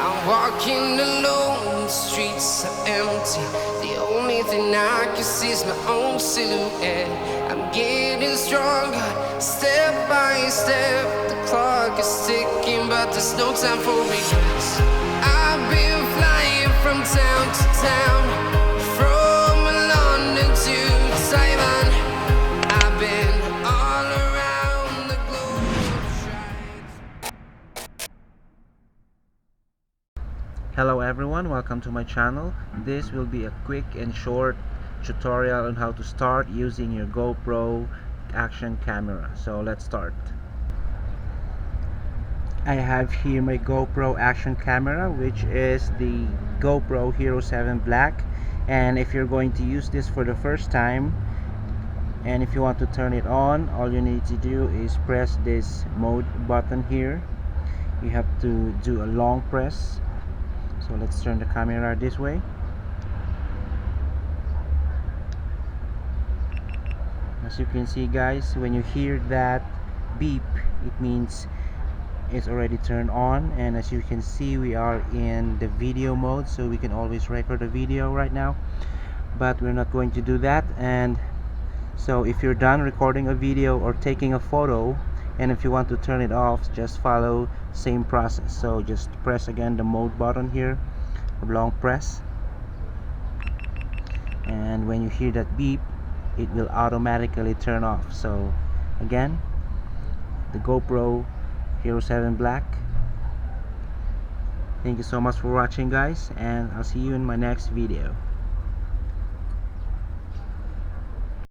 I'm walking alone, the streets are empty. The only thing I can see is my own silhouette. I'm getting stronger, step by step. The clock is ticking, but there's no time for regrets. I've been flying from town to town, from London to Taiwan. I've been all around the globe. Hello everyone, welcome to my channel. This will be a quick and short tutorial on how to start using your GoPro action camera. So let's start. I have here my GoPro action camera, which is the GoPro Hero 7 Black, and if you're going to use this for the first time and if you want to turn it on, all you need to do is press this mode button here. You have to do a long press. So let's turn the camera this way. As you can see guys, when you hear that beep, it means it's already turned on. And as you can see, we are in the video mode, so we can always record a video right now, but we're not going to do that. And so if you're done recording a video or taking a photo, and if you want to turn it off, just follow same process. So just press again the mode button here, a long press, and when you hear that beep, it will automatically turn off. So again, the GoPro Hero 7 Black. Thank you so much for watching guys, and I'll see you in my next video.